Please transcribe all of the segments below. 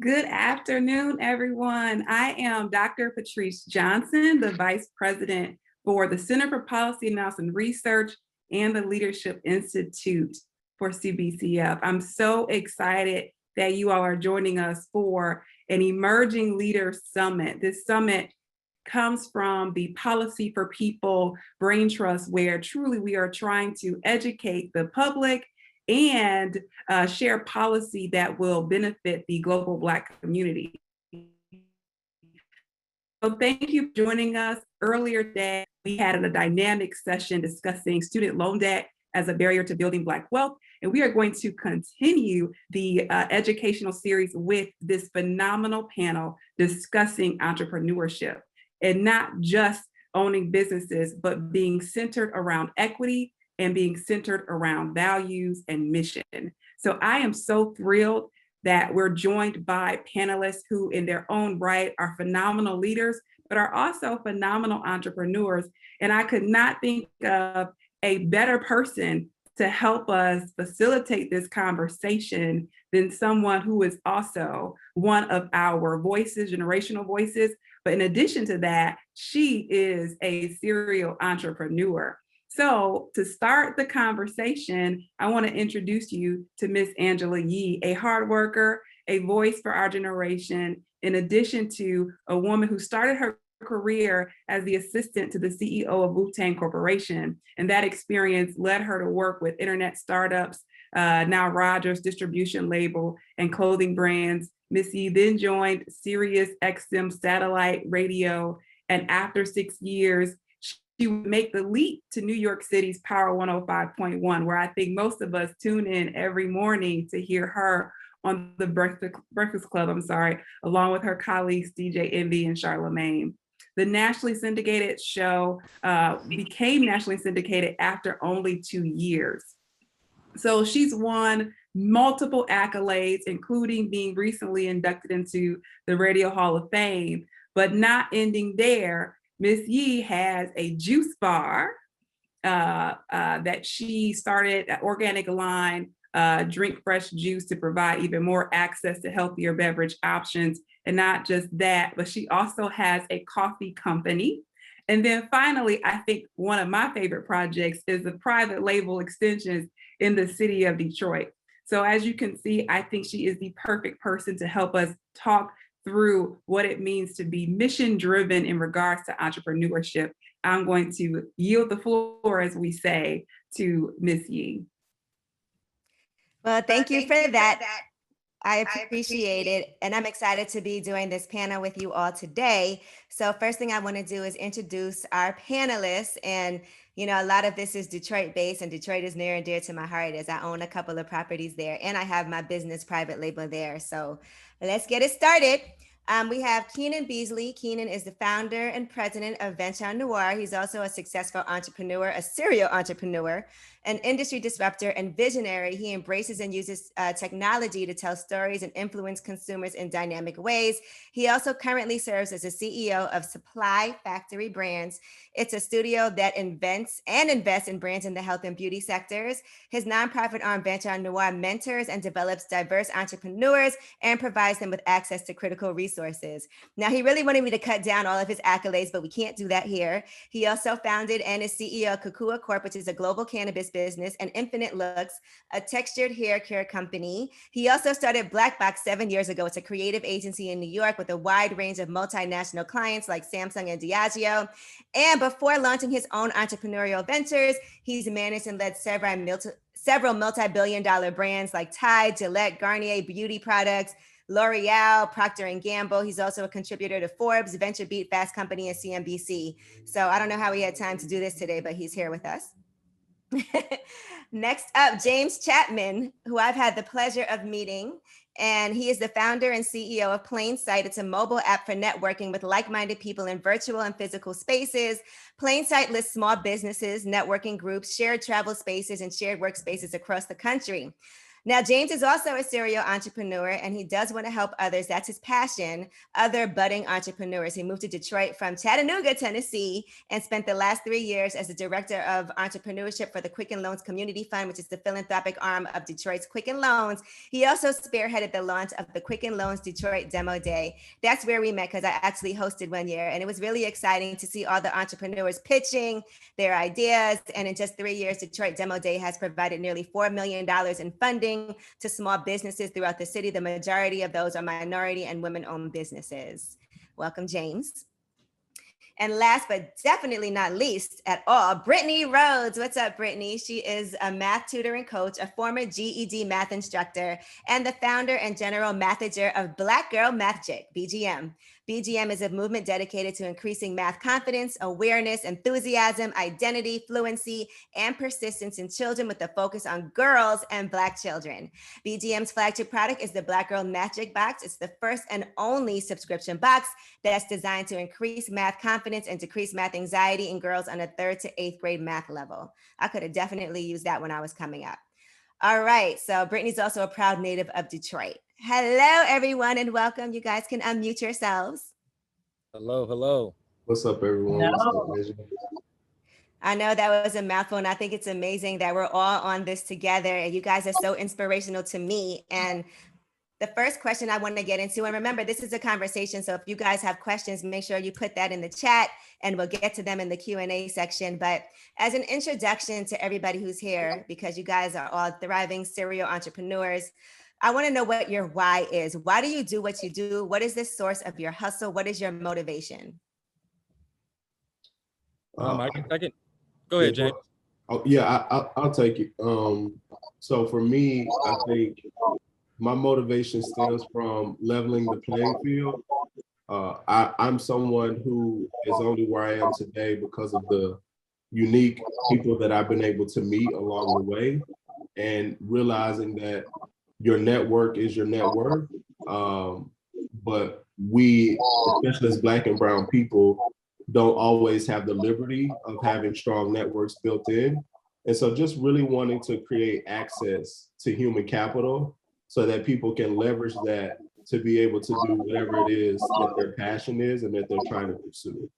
Good afternoon, everyone. I am Dr. Patrice Johnson, the Vice President for the Center for Policy Analysis and Research and the Leadership Institute for CBCF. I'm so excited that you all are joining us for an Emerging Leaders Summit. This summit comes from the Policy for People Brain Trust, where truly we are trying to educate the public and share policy that will benefit the global Black community. So thank you for joining us. Earlier today, we had a dynamic session discussing student loan debt as a barrier to building Black wealth. And we are going to continue the educational series with this phenomenal panel discussing entrepreneurship and not just owning businesses, but being centered around equity and being centered around values and mission. So I am so thrilled that we're joined by panelists who in their own right are phenomenal leaders, but are also phenomenal entrepreneurs. And I could not think of a better person to help us facilitate this conversation than someone who is also one of our voices, generational voices. But in addition to that, she is a serial entrepreneur. So to start the conversation, I want to introduce you to Miss Angela Yee, a hard worker, a voice for our generation, in addition to a woman who started her career as the assistant to the CEO of Wu-Tang Corporation. And that experience led her to work with internet startups, now Rogers distribution label and clothing brands. Miss Yee then joined Sirius XM satellite radio. And after 6 years, she would make the leap to New York City's Power 105.1, where I think most of us tune in every morning to hear her on the Breakfast Club, along with her colleagues, DJ Envy and Charlemagne. The nationally syndicated show became nationally syndicated after only 2 years. So she's won multiple accolades, including being recently inducted into the Radio Hall of Fame, but not ending there. Miss Yee has a juice bar that she started, an organic line, drink fresh juice to provide even more access to healthier beverage options. And not just that, but she also has a coffee company. And then finally, I think one of my favorite projects is the private label extensions in the city of Detroit. So as you can see, I think she is the perfect person to help us talk through what it means to be mission driven in regards to entrepreneurship. I'm going to yield the floor, as we say, to Ms. Yee. Well, thank you for that. I appreciate it. And I'm excited to be doing this panel with you all today. So first thing I want to do is introduce our panelists. And, you know, a lot of this is Detroit based, and Detroit is near and dear to my heart as I own a couple of properties there and I have my business private label there. So let's get it started. We have Keenan Beasley. Keenan is the founder and president of Venture Noir. He's also a successful entrepreneur, a serial entrepreneur, an industry disruptor and visionary. He embraces and uses technology to tell stories and influence consumers in dynamic ways. He also currently serves as the CEO of Supply Factory Brands. It's a studio that invents and invests in brands in the health and beauty sectors. His nonprofit arm Venture Noir mentors and develops diverse entrepreneurs and provides them with access to critical resources. Now, he really wanted me to cut down all of his accolades, but we can't do that here. He also founded and is CEO of Kukua Corp, which is a global cannabis business, and Infinite Looks, a textured hair care company. He also started Black Box 7 years ago. It's a creative agency in New York with a wide range of multinational clients like Samsung and Diageo. And before launching his own entrepreneurial ventures, he's managed and led several multi-billion-dollar brands like Tide, Gillette, Garnier Beauty Products, L'Oreal, Procter & Gamble. He's also a contributor to Forbes, VentureBeat, Fast Company, and CNBC. So I don't know how he had time to do this today, but he's here with us. Next up, James Chapman, who I've had the pleasure of meeting, and he is the founder and CEO of Plainsight. It's a mobile app for networking with like-minded people in virtual and physical spaces. Plainsight lists small businesses, networking groups, shared travel spaces, and shared workspaces across the country. Now, James is also a serial entrepreneur, and he does want to help others. That's his passion, other budding entrepreneurs. He moved to Detroit from Chattanooga, Tennessee, and spent the last 3 years as the director of entrepreneurship for the Quicken Loans Community Fund, which is the philanthropic arm of Detroit's Quicken Loans. He also spearheaded the launch of the Quicken Loans Detroit Demo Day. That's where we met, because I actually hosted one year, and it was really exciting to see all the entrepreneurs pitching their ideas. And in just 3 years, Detroit Demo Day has provided nearly $4 million in funding to small businesses throughout the city. The majority of those are minority and women-owned businesses. Welcome, James. And last but definitely not least at all, Brittany Rhodes. What's up, Brittany? She is a math tutor and coach, a former GED math instructor, and the founder and general mathager of Black Girl Magic, BGM. BGM is a movement dedicated to increasing math confidence, awareness, enthusiasm, identity, fluency, and persistence in children, with a focus on girls and Black children. BGM's flagship product is the Black Girl Magic Box. It's the first and only subscription box that's designed to increase math confidence and decrease math anxiety in girls on a 3rd to 8th grade math level. I could have definitely used that when I was coming up. All right, so Brittany's also a proud native of Detroit. Hello, everyone, and welcome. You guys can unmute yourselves. Hello, hello. What's up, everyone? What's up, I know that was a mouthful, and I think it's amazing that we're all on this together. And you guys are so inspirational to me. And the first question I want to get into, and remember, this is a conversation, so if you guys have questions, make sure you put that in the chat, and we'll get to them in the Q&A section. But as an introduction to everybody who's here, because you guys are all thriving serial entrepreneurs, I want to know what your why is. Why do you do what you do? What is the source of your hustle? What is your motivation? I can go ahead, James. I'll take it. So for me, I think my motivation stems from leveling the playing field. I'm someone who is only where I am today because of the unique people that I've been able to meet along the way, and realizing that your network is your net worth. But we, especially as Black and brown people, don't always have the liberty of having strong networks built in. And so just really wanting to create access to human capital so that people can leverage that to be able to do whatever it is that their passion is and that they're trying to pursue.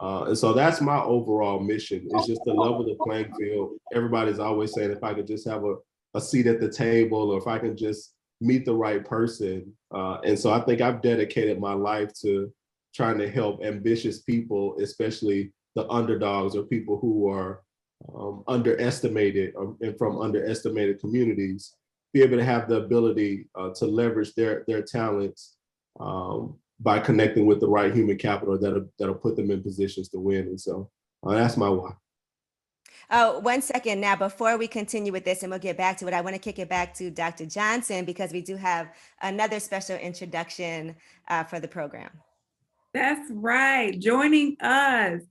And so that's my overall mission. It's just to level the playing field. Everybody's always saying, if I could just have a seat at the table, or if I can just meet the right person. And so I think I've dedicated my life to trying to help ambitious people, especially the underdogs or people who are underestimated and from underestimated communities, be able to have the ability to leverage their talents by connecting with the right human capital that'll put them in positions to win. And so that's my why. Oh, 1 second now, before we continue with this, and we'll get back to it, I want to kick it back to Dr. Johnson, because we do have another special introduction for the program. That's right. Joining us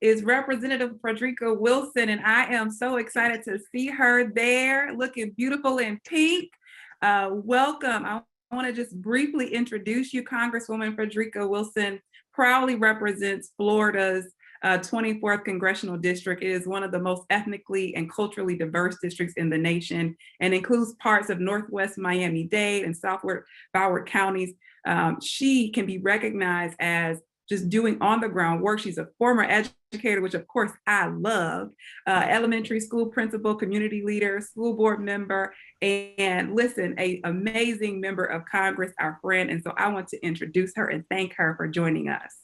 is Representative Brittany Wilson, and I am so excited to see her there, looking beautiful in pink. Welcome. I want to just briefly introduce you. Congresswoman Brittany Wilson proudly represents Florida's 24th Congressional District. It is one of the most ethnically and culturally diverse districts in the nation, and includes parts of Northwest Miami-Dade and Southward Broward counties. She can be recognized as just doing on the ground work. She's a former educator, which of course I love, elementary school principal, community leader, school board member, and listen, an amazing member of Congress, our friend. And so I want to introduce her and thank her for joining us.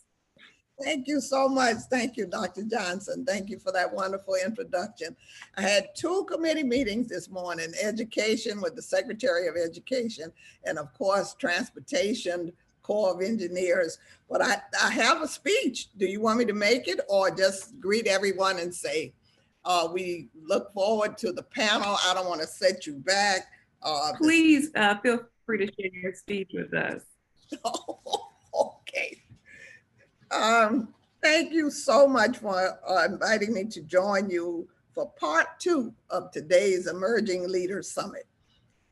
Thank you so much. Thank you, Dr. Johnson. Thank you for that wonderful introduction. I had 2 committee meetings this morning, education with the Secretary of Education, and of course, transportation, Corps of Engineers. But I have a speech. Do you want me to make it, or just greet everyone and say, we look forward to the panel. I don't want to set you back. Please feel free to share your speech with us. Okay. Thank you so much for inviting me to join you for part 2 of today's Emerging Leaders Summit.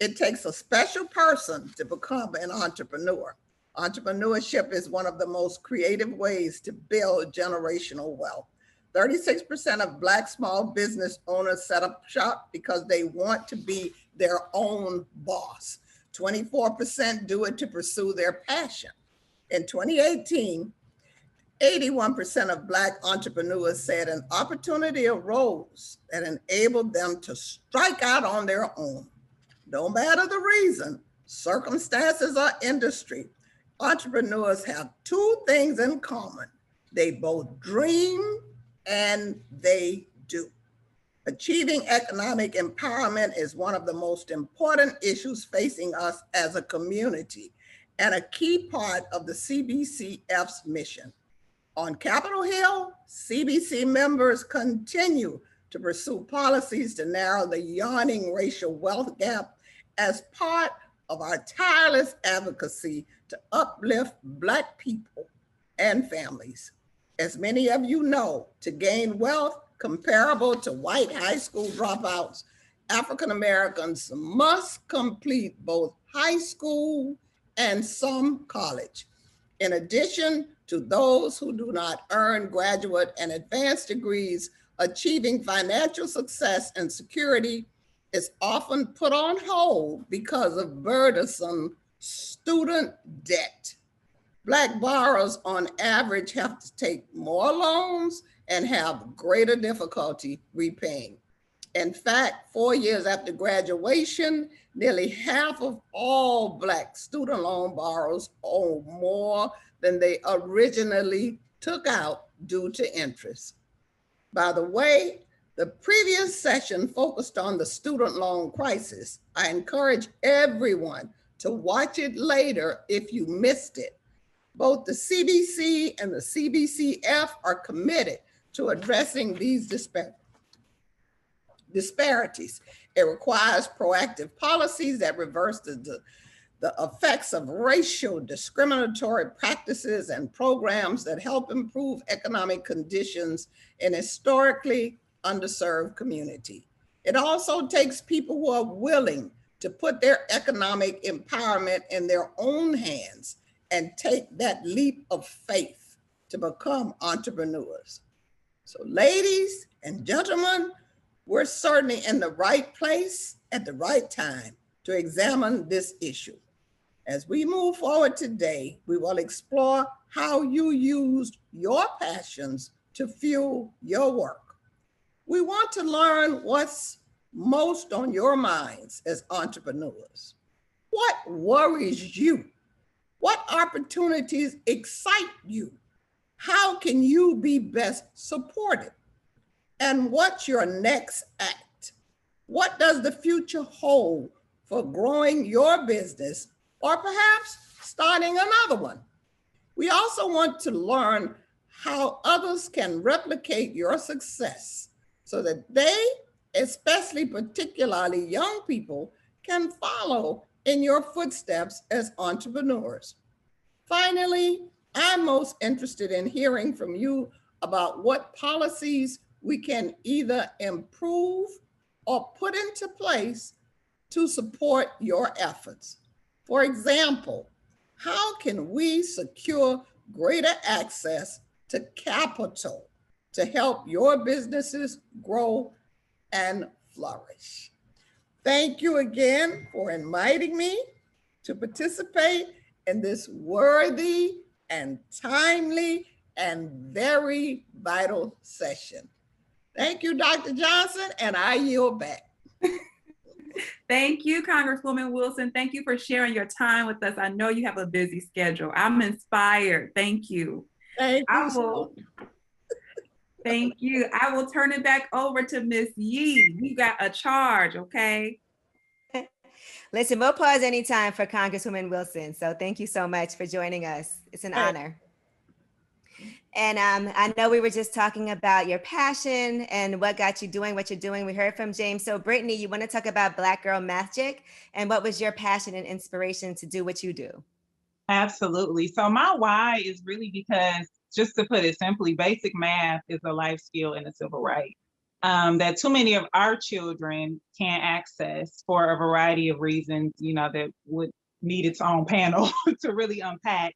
It takes a special person to become an entrepreneur. Entrepreneurship is one of the most creative ways to build generational wealth. 36% of Black small business owners set up shop because they want to be their own boss. 24% do it to pursue their passion. In 2018, 81% of Black entrepreneurs said an opportunity arose that enabled them to strike out on their own. No matter the reason, circumstances, or industry, entrepreneurs have two things in common. They both dream and they do. Achieving economic empowerment is one of the most important issues facing us as a community and a key part of the CBCF's mission. On Capitol Hill, CBC members continue to pursue policies to narrow the yawning racial wealth gap as part of our tireless advocacy to uplift Black people and families. As many of you know, to gain wealth comparable to white high school dropouts, African Americans must complete both high school and some college. In addition to those who do not earn graduate and advanced degrees, achieving financial success and security is often put on hold because of burdensome student debt. Black borrowers on average have to take more loans and have greater difficulty repaying. In fact, 4 years after graduation, nearly half of all Black student loan borrowers owe more than they originally took out due to interest. By the way, the previous session focused on the student loan crisis. I encourage everyone to watch it later if you missed it. Both the CBC and the CBCF are committed to addressing these disparities. It requires proactive policies that reverse the effects of racial discriminatory practices and programs that help improve economic conditions in historically underserved community. It also takes people who are willing to put their economic empowerment in their own hands and take that leap of faith to become entrepreneurs. So ladies and gentlemen, we're certainly in the right place at the right time to examine this issue. As we move forward today, we will explore how you used your passions to fuel your work. We want to learn what's most on your minds as entrepreneurs. What worries you? What opportunities excite you? How can you be best supported? And what's your next act? What does the future hold for growing your business or perhaps starting another one? We also want to learn how others can replicate your success so that they, especially particularly young people, can follow in your footsteps as entrepreneurs. Finally, I'm most interested in hearing from you about what policies we can either improve or put into place to support your efforts. For example, how can we secure greater access to capital to help your businesses grow and flourish? Thank you again for inviting me to participate in this worthy and timely and very vital session. Thank you, Dr. Johnson, and I yield back. Thank you, Congresswoman Wilson. Thank you for sharing your time with us. I know you have a busy schedule. I'm inspired. Thank you. Thank you. Thank you. I will turn it back over to Miss Yee. You got a charge, okay? Listen, we'll pause anytime for Congresswoman Wilson. So thank you so much for joining us. It's an honor. And I know we were just talking about your passion and what got you doing what you're doing. We heard from James. So Brittany, you want to talk about Black Girl Magic and what was your passion and inspiration to do what you do? Absolutely. So my why is really because, just to put it simply, basic math is a life skill and a civil right that too many of our children can't access for a variety of reasons, that would need its own panel to really unpack.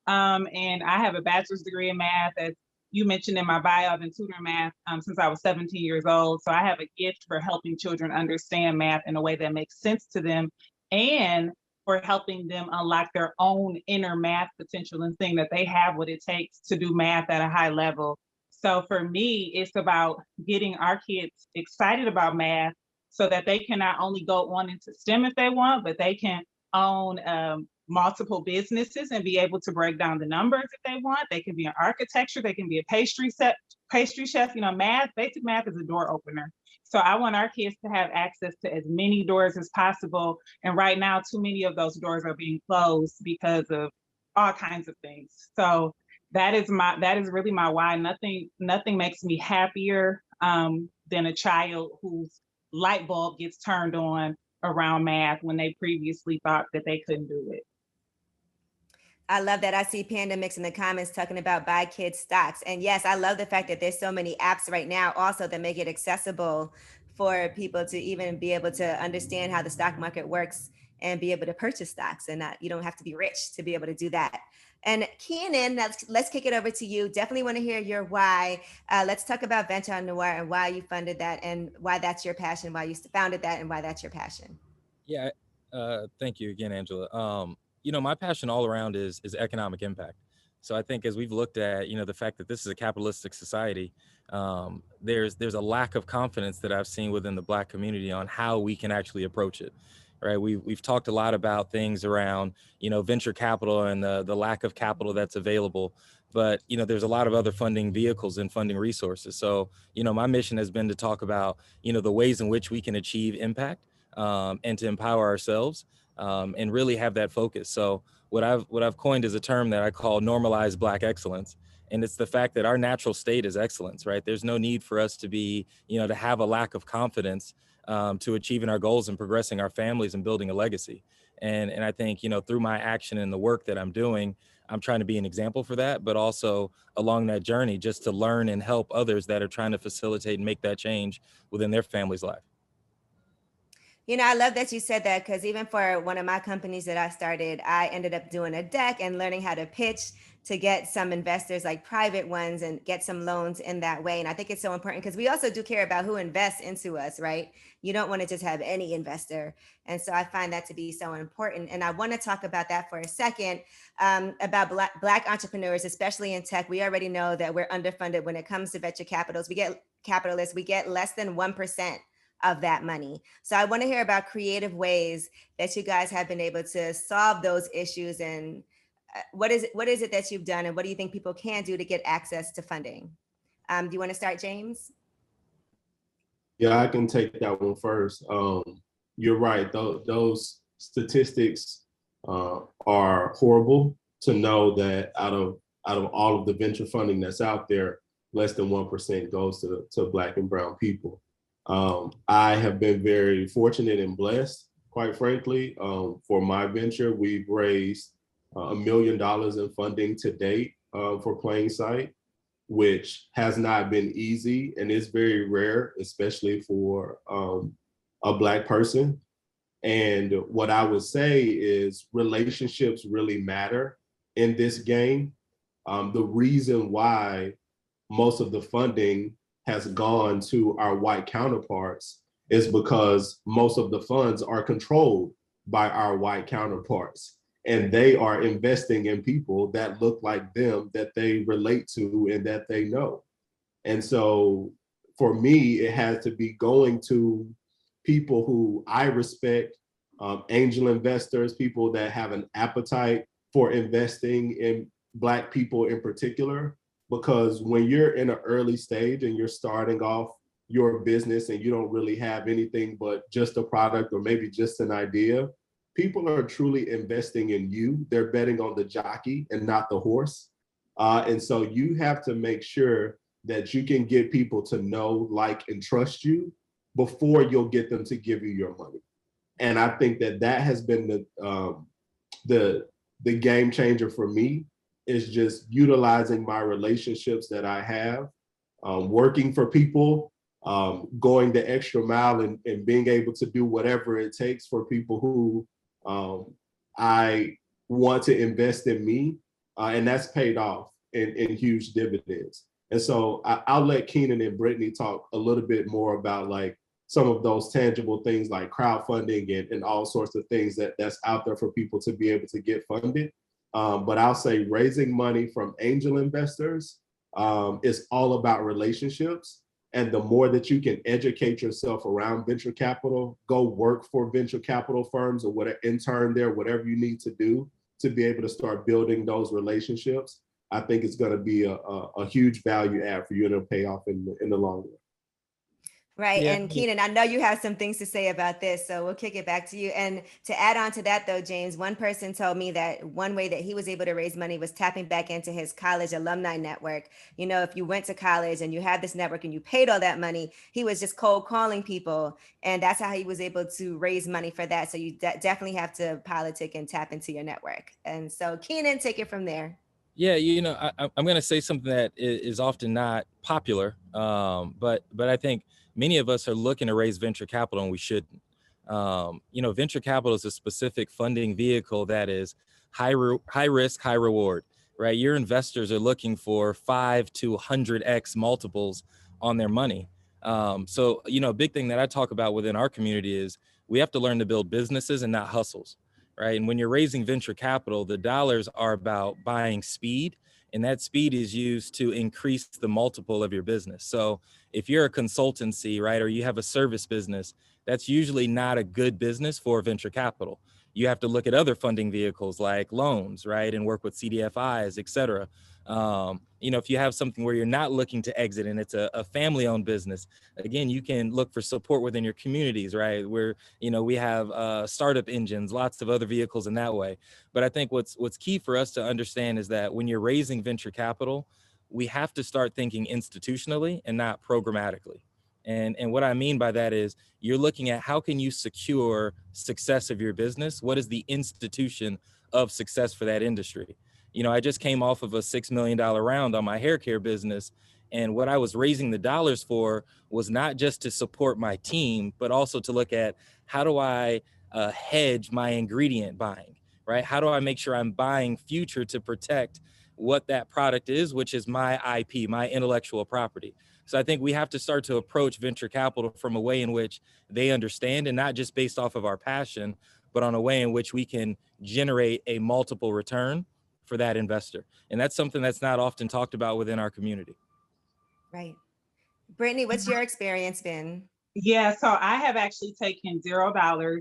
And I have a bachelor's degree in math, as you mentioned in my bio, I've been tutoring math since I was 17 years old. So I have a gift for helping children understand math in a way that makes sense to them, and for helping them unlock their own inner math potential and seeing that they have what it takes to do math at a high level. So for me, it's about getting our kids excited about math so that they can not only go on into STEM if they want, but they can own multiple businesses and be able to break down the numbers if they want. They can be in architecture, they can be a pastry chef. You know, math, basic math is a door opener. So I want our kids to have access to as many doors as possible. And right now, too many of those doors are being closed because of all kinds of things. So that is really my why. Nothing makes me happier than a child whose light bulb gets turned on around math when they previously thought that they couldn't do it. I love that. I see Panda Mix in the comments talking about buy kids stocks. And yes, I love the fact that there's so many apps right now also that make it accessible for people to even be able to understand how the stock market works and be able to purchase stocks, and you don't have to be rich to be able to do that. And Keenan, let's kick it over to you. Definitely want to hear your why. Let's talk about Venture Noir and why you funded that and why that's your passion, why you founded that and why that's your passion. Yeah, thank you again, Angela. You know, my passion all around is economic impact. So I think as we've looked at, you know, the fact that this is a capitalistic society, there's a lack of confidence that I've seen within the Black community on how we can actually approach it. Right. We've talked a lot about things around, you know, venture capital and the lack of capital that's available. But, you know, there's a lot of other funding vehicles and funding resources. So, you know, my mission has been to talk about, you know, the ways in which we can achieve impact and to empower ourselves and really have that focus. So what I've coined is a term that I call normalized Black excellence. And it's the fact that our natural state is excellence, right? There's no need for us to be, you know, to have a lack of confidence to achieving our goals and progressing our families and building a legacy. And I think, you know, through my action and the work that I'm doing, I'm trying to be an example for that, but also along that journey, just to learn and help others that are trying to facilitate and make that change within their family's life. You know, I love that you said that, because even for one of my companies that I started, I ended up doing a deck and learning how to pitch to get some investors, like private ones, and get some loans in that way. And I think it's so important because we also do care about who invests into us, right? You don't want to just have any investor. And so I find that to be so important. And I want to talk about that for a second, about Black entrepreneurs, especially in tech. We already know that we're underfunded when it comes to venture capitalists. We get less than 1% of that money. So I want to hear about creative ways that you guys have been able to solve those issues, and what is it that you've done, and what do you think people can do to get access to funding? Do you want to start, James? Yeah, I can take that one first. You're right. Those statistics are horrible, to know that out of all of the venture funding that's out there, less than 1% goes to Black and brown people. I have been very fortunate and blessed, quite frankly. For my venture, we've raised $1 million in funding to date for Plainsight, which has not been easy and is very rare, especially for a Black person. And what I would say is relationships really matter in this game. The reason why most of the funding has gone to our white counterparts is because most of the funds are controlled by our white counterparts, and they are investing in people that look like them, that they relate to and that they know. And so for me, it has to be going to people who I respect, angel investors, people that have an appetite for investing in Black people in particular. Because when you're in an early stage and you're starting off your business and you don't really have anything but just a product or maybe just an idea, people are truly investing in you. They're betting on the jockey and not the horse. And so you have to make sure that you can get people to know, like, and trust you before you'll get them to give you your money. And I think that has been the game changer for me, is just utilizing my relationships that I have, working for people, going the extra mile and being able to do whatever it takes for people who I want to invest in me. And that's paid off in huge dividends. And so I'll let Keenan and Brittany talk a little bit more about like some of those tangible things like crowdfunding and all sorts of things that's out there for people to be able to get funded. But I'll say raising money from angel investors is all about relationships. And the more that you can educate yourself around venture capital, go work for venture capital firms or whatever, intern there, whatever you need to do to be able to start building those relationships, I think it's going to be a huge value add for you and it'll pay off in the long run. Right. Yeah. And Keenan, I know you have some things to say about this, so we'll kick it back to you. And to add on to that, though, James, one person told me that one way that he was able to raise money was tapping back into his college alumni network. You know, if you went to college and you had this network and you paid all that money, he was just cold calling people. And that's how he was able to raise money for that. So you definitely have to politic and tap into your network. And so Keenan, take it from there. Yeah, you know, I'm going to say something that is often not popular, but I think many of us are looking to raise venture capital and we shouldn't. You know, venture capital is a specific funding vehicle that is high risk, high reward, right? Your investors are looking for 5 to 100x multiples on their money. So, you know, a big thing that I talk about within our community is we have to learn to build businesses and not hustles. Right. And when you're raising venture capital, the dollars are about buying speed, and that speed is used to increase the multiple of your business. So if you're a consultancy, right, or you have a service business, that's usually not a good business for venture capital. You have to look at other funding vehicles like loans, right, and work with CDFIs, et cetera. You know, if you have something where you're not looking to exit and it's a family-owned business, again, you can look for support within your communities, right? Where, you know, we have startup engines, lots of other vehicles in that way. But I think what's key for us to understand is that when you're raising venture capital, we have to start thinking institutionally and not programmatically. And what I mean by that is you're looking at how can you secure success of your business? What is the institution of success for that industry? You know, I just came off of a $6 million round on my hair care business. And what I was raising the dollars for was not just to support my team, but also to look at how do I hedge my ingredient buying, right? How do I make sure I'm buying future to protect what that product is, which is my IP, my intellectual property. So I think we have to start to approach venture capital from a way in which they understand, and not just based off of our passion, but on a way in which we can generate a multiple return for that investor. And that's something that's not often talked about within our community. Right. Brittany, what's your experience been? Yeah, so I have actually taken $0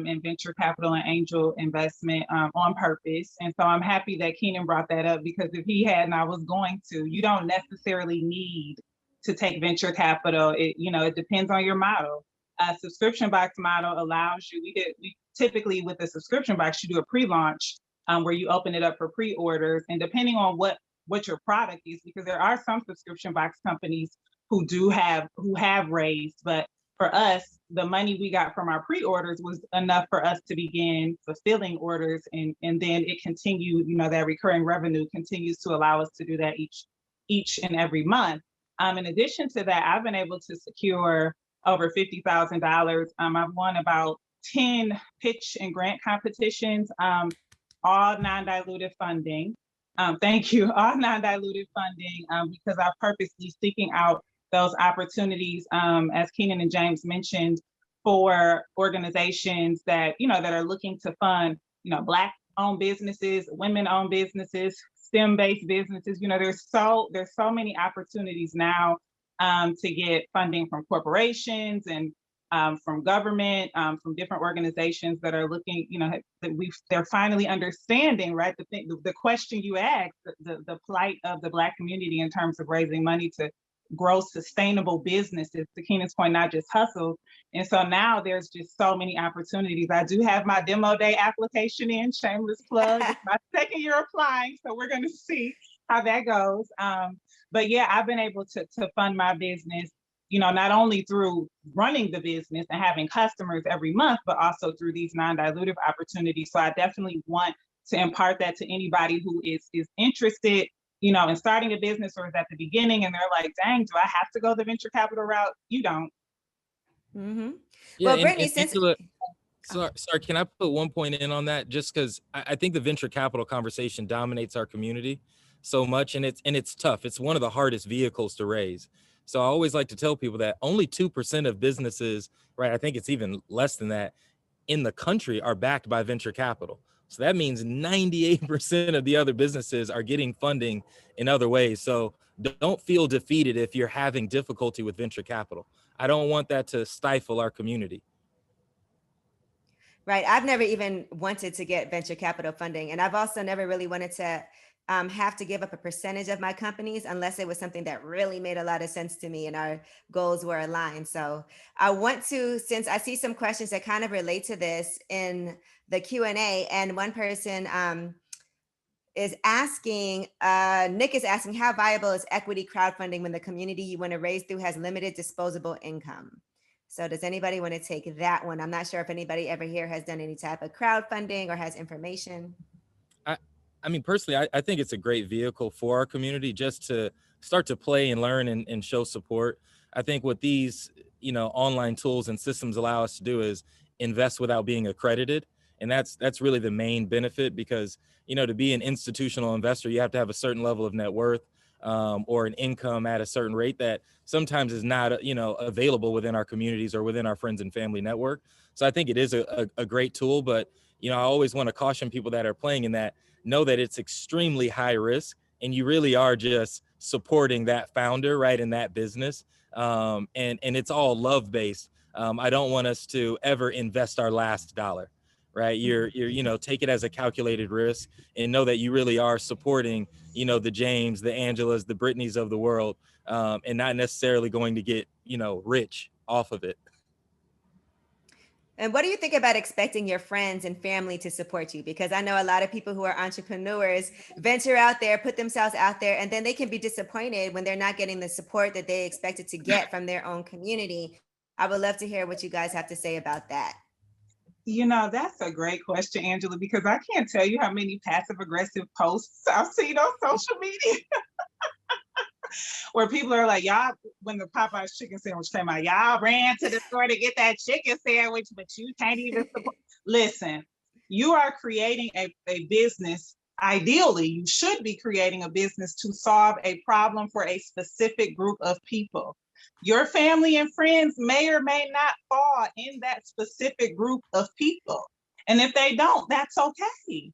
in venture capital and angel investment on purpose. And so I'm happy that Keenan brought that up, because if he hadn't, I was going to. You don't necessarily need to take venture capital. It depends on your model. A subscription box model allows you, we typically with the subscription box, you do a pre-launch where you open it up for pre-orders, and depending on what your product is, because there are some subscription box companies who have raised, but for us, the money we got from our pre-orders was enough for us to begin fulfilling orders, and then it continued, that recurring revenue continues to allow us to do that each and every month. In addition to that, I've been able to secure over $50,000. I've won about 10 pitch and grant competitions, all non-dilutive funding. Thank you, all non-dilutive funding, because I'm purposely seeking out those opportunities, as Keenan and James mentioned, for organizations that, that are looking to fund, Black-owned businesses, women-owned businesses, STEM-based businesses. There's so many opportunities now to get funding from corporations and from government, from different organizations that are looking, they're finally understanding, right? The question you asked, the plight of the Black community in terms of raising money to grow sustainable businesses, to Keenan's point, not just hustle. And so now there's just so many opportunities. I do have my demo day application in, shameless plug. It's my second year applying, so we're going to see how that goes. But yeah, I've been able to fund my business, not only through running the business and having customers every month, but also through these non-dilutive opportunities. So I definitely want to impart that to anybody who is interested, in starting a business, or is at the beginning and they're like, dang, do I have to go the venture capital route? You don't. Mm-hmm. Yeah, well, Brittany, sorry, can I put one point in on that? Just because I think the venture capital conversation dominates our community. so much, and it's tough. It's one of the hardest vehicles to raise. So I always like to tell people that only 2% of businesses, right? I think it's even less than that in the country are backed by venture capital. So that means 98% of the other businesses are getting funding in other ways. So don't feel defeated if you're having difficulty with venture capital. I don't want that to stifle our community. Right. I've never even wanted to get venture capital funding. And I've also never really wanted to have to give up a percentage of my companies unless it was something that really made a lot of sense to me and our goals were aligned. So I want to, since I see some questions that kind of relate to this in the Q&A, and one person is asking, Nick is asking, how viable is equity crowdfunding when the community you want to raise through has limited disposable income? So does anybody want to take that one? I'm not sure if anybody ever here has done any type of crowdfunding or has information. I mean, personally, I think it's a great vehicle for our community just to start to play and learn and show support. I think what these, online tools and systems allow us to do is invest without being accredited. And that's really the main benefit because, to be an institutional investor, you have to have a certain level of net worth or an income at a certain rate that sometimes is not, available within our communities or within our friends and family network. So I think it is a great tool, but, I always want to caution people that are playing in that, know that it's extremely high risk and you really are just supporting that founder, right, in that business. And it's all love-based. I don't want us to ever invest our last dollar, right? You're take it as a calculated risk and know that you really are supporting, the James, the Angelas, the Brittany's of the world, and not necessarily going to get, rich off of it. And what do you think about expecting your friends and family to support you? Because I know a lot of people who are entrepreneurs venture out there, put themselves out there, and then they can be disappointed when they're not getting the support that they expected to get from their own community. I would love to hear what you guys have to say about that. That's a great question, Angela, because I can't tell you how many passive aggressive posts I've seen on social media. Where people are like, y'all, when the Popeye's chicken sandwich came out, y'all ran to the store to get that chicken sandwich, but you can't even support. Listen, you are creating a business. Ideally, you should be creating a business to solve a problem for a specific group of people. Your family and friends may or may not fall in that specific group of people. And if they don't, that's okay.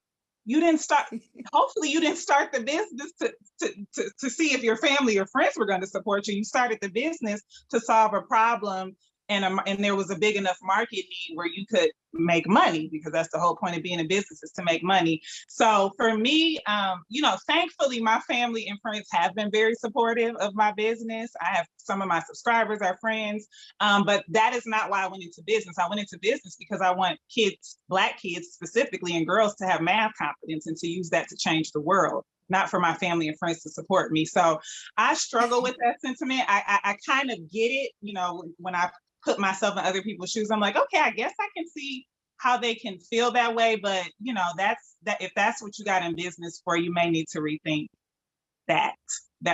You didn't start, hopefully you didn't start the business to see if your family or friends were going to support you. You started the business to solve a problem and there was a big enough market need where you could make money, because that's the whole point of being in business, is to make money. So for me, thankfully my family and friends have been very supportive of my business. I have some of my subscribers are friends, but that is not why I went into business. I went into business because I want kids, Black kids specifically, and girls to have math confidence and to use that to change the world, not for my family and friends to support me. So I struggle with that sentiment. I kind of get it, when I put myself in other people's shoes, I'm like, okay, I guess I can see how they can feel that way. But if that's what you got in business for, you may need to rethink that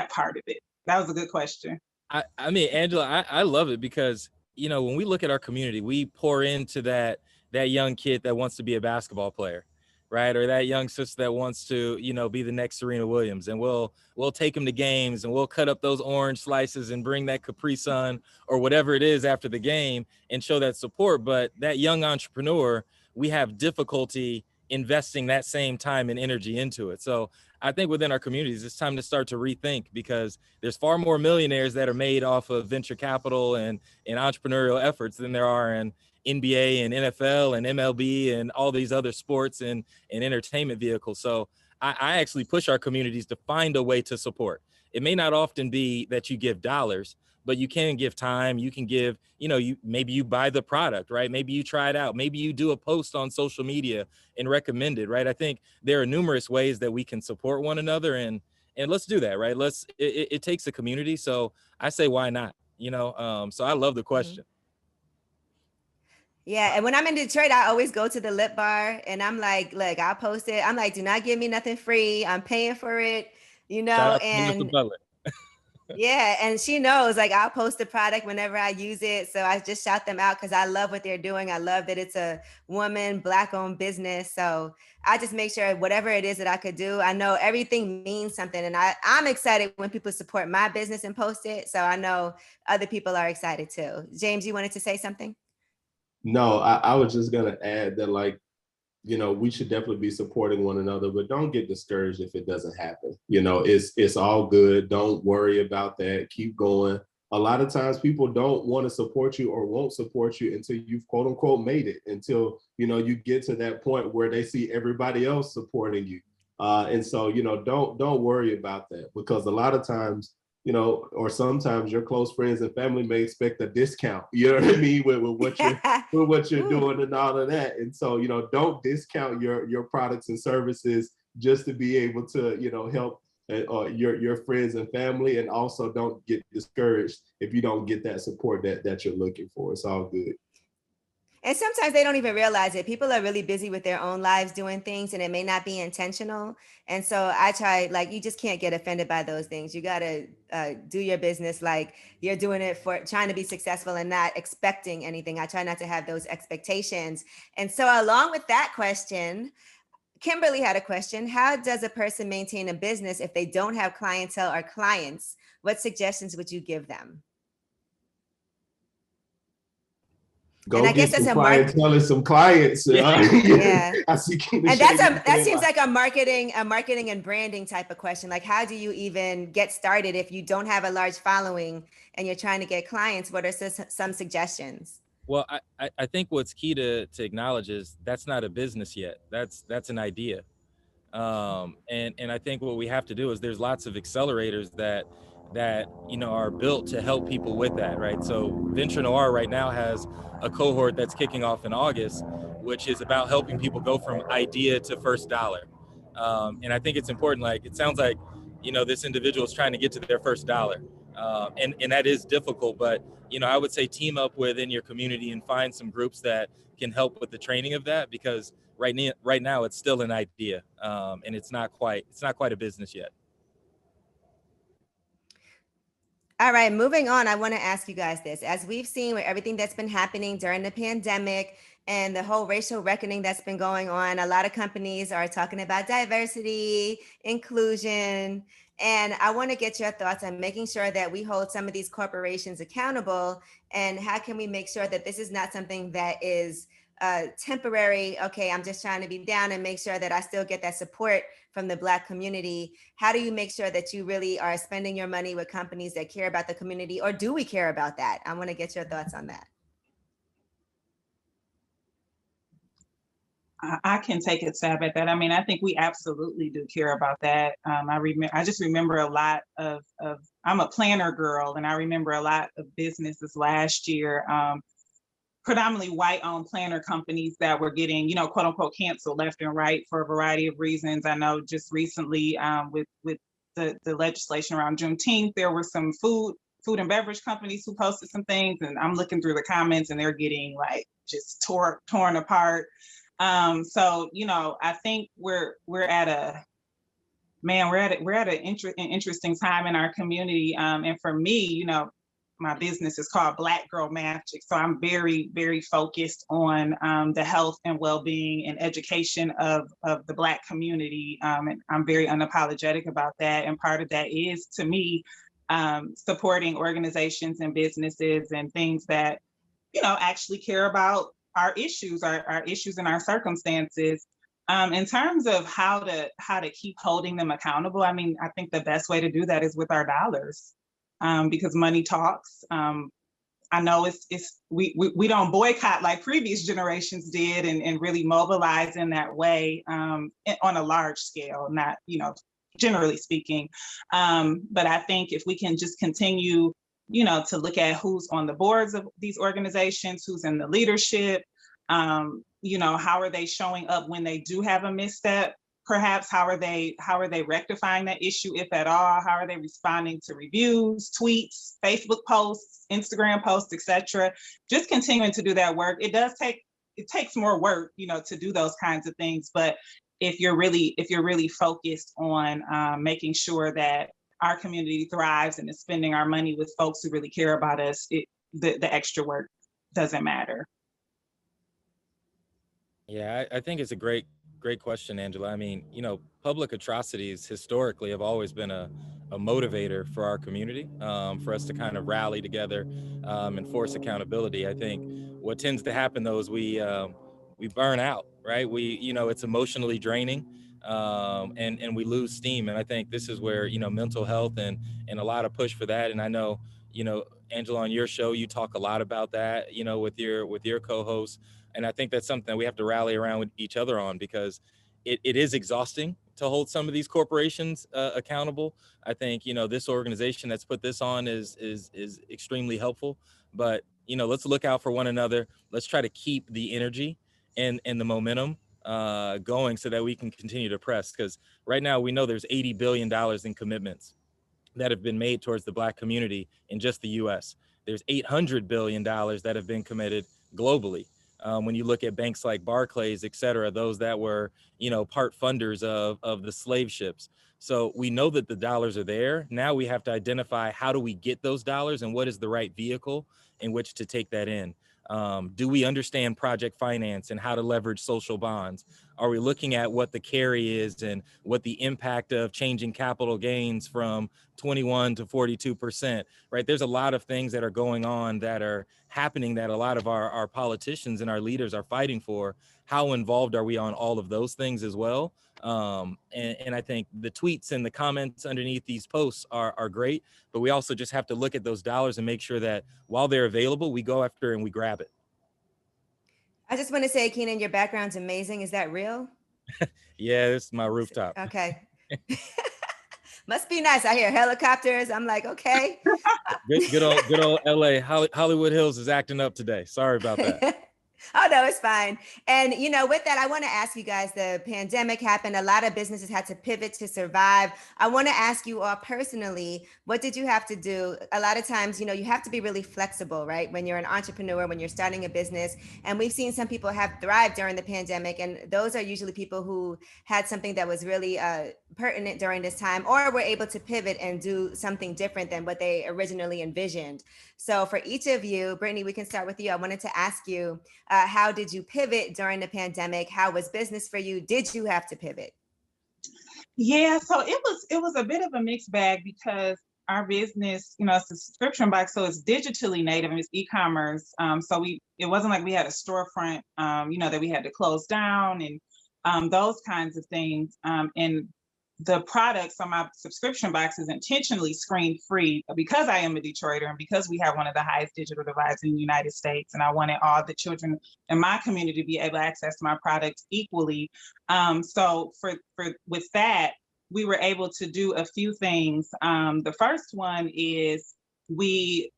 part of it. That was a good question. I mean, Angela, I love it because, when we look at our community, we pour into that young kid that wants to be a basketball player, right? Or that young sister that wants to, be the next Serena Williams. And we'll take them to games and we'll cut up those orange slices and bring that Capri Sun or whatever it is after the game and show that support. But that young entrepreneur, we have difficulty investing that same time and energy into it. So I think within our communities, it's time to start to rethink, because there's far more millionaires that are made off of venture capital and entrepreneurial efforts than there are in NBA and NFL and MLB and all these other sports and entertainment vehicles. So I actually push our communities to find a way to support. It may not often be that you give dollars, but you can give time. You can give, maybe you buy the product, right? Maybe you try it out. Maybe you do a post on social media and recommend it, right? I think there are numerous ways that we can support one another, and let's do that, right? It takes a community. So I say, why not? So I love the question. Yeah, and when I'm in Detroit, I always go to the Lip Bar, and I'm like, look, I'll post it. I'm like, do not give me nothing free. I'm paying for it, Shout out to and Mr. Butler. Yeah, and she knows, like, I'll post the product whenever I use it. So I just shout them out because I love what they're doing. I love that it's a woman, Black-owned business. So I just make sure whatever it is that I could do, I know everything means something. And I'm excited when people support my business and post it. So I know other people are excited too. James, you wanted to say something? No, I was just gonna add that, like, we should definitely be supporting one another, but don't get discouraged if it doesn't happen. It's all good. Don't worry about that. Keep going. A lot of times people don't want to support you or won't support you until you've quote unquote made it, until, you get to that point where they see everybody else supporting you. And so, don't worry about that, because a lot of times, or sometimes your close friends and family may expect a discount, you know what I mean, with what you're doing and all of that. And so, don't discount your products and services just to be able to, help your friends and family. And also don't get discouraged if you don't get that support that you're looking for. It's all good. And sometimes they don't even realize it. People are really busy with their own lives doing things, and it may not be intentional. And so I try, like, you just can't get offended by those things. You got to do your business like you're doing it for trying to be successful and not expecting anything. I try not to have those expectations. And so along with that question, Kimberly had a question. How does a person maintain a business if they don't have clientele or clients? What suggestions would you give them? Go get some clientele and some clients. Yeah. I see. And that seems like a marketing and branding type of question. Like, how do you even get started if you don't have a large following and you're trying to get clients? What are some suggestions? Well, I think what's key to acknowledge is that's not a business yet. That's an idea. And I think what we have to do is there's lots of accelerators that are built to help people with that, right? So Venture Noir right now has a cohort that's kicking off in August, which is about helping people go from idea to first dollar. And I think it's important. Like, it sounds like this individual is trying to get to their first dollar, and that is difficult. But I would say team up within your community and find some groups that can help with the training of that, because right now it's still an idea, and it's not quite a business yet. All right, moving on, I want to ask you guys this. As we've seen with everything that's been happening during the pandemic and the whole racial reckoning that's been going on, a lot of companies are talking about diversity, inclusion, and I want to get your thoughts on making sure that we hold some of these corporations accountable, and how can we make sure that this is not something that is temporary. Okay, I'm just trying to be down and make sure that I still get that support from the Black community. How do you make sure that you really are spending your money with companies that care about the community, or do we care about that? I want to get your thoughts on that. I can take a stab at that. I mean, I think we absolutely do care about that. I just remember a lot of I'm a planner girl, and I remember a lot of businesses last year, predominantly white-owned planner companies that were getting, quote unquote, canceled left and right for a variety of reasons. I know just recently with the legislation around Juneteenth, there were some food and beverage companies who posted some things, and I'm looking through the comments and they're getting like just torn apart. So, I think we're at an interesting time in our community. And for me, my business is called Black Girl Magic. So I'm very, very focused on the health and well-being and education of the Black community. And I'm very unapologetic about that. And part of that is, to me, supporting organizations and businesses and things that, actually care about our issues and our circumstances. In terms of how to keep holding them accountable, I mean, I think the best way to do that is with our dollars. Because money talks. I know we don't boycott like previous generations did and really mobilize in that way on a large scale, not, generally speaking. But I think if we can just continue, to look at who's on the boards of these organizations, who's in the leadership, how are they showing up when they do have a misstep? Perhaps how are they rectifying that issue, if at all? How are they responding to reviews, tweets, Facebook posts, Instagram posts, etc.? Just continuing to do that work. It takes more work, to do those kinds of things. But if you're really focused on making sure that our community thrives and is spending our money with folks who really care about us, the extra work doesn't matter. Yeah, I think it's a great question, Angela. I mean, public atrocities historically have always been a motivator for our community, for us to kind of rally together, and force accountability. I think what tends to happen though is we burn out, right? It's emotionally draining, and we lose steam. And I think this is where, mental health and a lot of push for that. And I know, Angela, on your show, you talk a lot about that, with your co-hosts. And I think that's something that we have to rally around with each other on, because it is exhausting to hold some of these corporations accountable. I think, this organization that's put this on is extremely helpful. But, let's look out for one another. Let's try to keep the energy and the momentum going so that we can continue to press. Because right now we know there's $80 billion in commitments that have been made towards the Black community in just the US. There's $800 billion that have been committed globally. When you look at banks like Barclays, et cetera, those that were, part funders of the slave ships. So we know that the dollars are there. Now we have to identify, how do we get those dollars and what is the right vehicle in which to take that in? Do we understand project finance and how to leverage social bonds? Are we looking at what the carry is and what the impact of changing capital gains from 21 to 42%, right? There's a lot of things that are going on that are happening that a lot of our politicians and our leaders are fighting for. How involved are we on all of those things as well? And I think the tweets and the comments underneath these posts are great, but we also just have to look at those dollars and make sure that while they're available, we go after and we grab it. I just want to say, Keenan, your background's amazing. Is that real? Yeah, this is my rooftop. Okay. Must be nice. I hear helicopters. I'm like, okay. Good old LA. Hollywood Hills is acting up today. Sorry about that. Oh, no, it's fine. And, with that, I want to ask you guys, the pandemic happened. A lot of businesses had to pivot to survive. I want to ask you all personally, what did you have to do? A lot of times, you have to be really flexible, right? When you're an entrepreneur, when you're starting a business. And we've seen some people have thrived during the pandemic. And those are usually people who had something that was really pertinent during this time, or were able to pivot and do something different than what they originally envisioned. So for each of you, Brittany, we can start with you. I wanted to ask you, how did you pivot during the pandemic? How was business for you? Did you have to pivot? Yeah, so it was a bit of a mixed bag, because our business, it's a subscription box, so it's digitally native and it's e-commerce. So it wasn't like we had a storefront, that we had to close down and those kinds of things. And the products on my subscription box is intentionally screen free, because I am a Detroiter and because we have one of the highest digital divides in the United States. And I wanted all the children in my community to be able to access my products equally. So with that, we were able to do a few things. The first one is we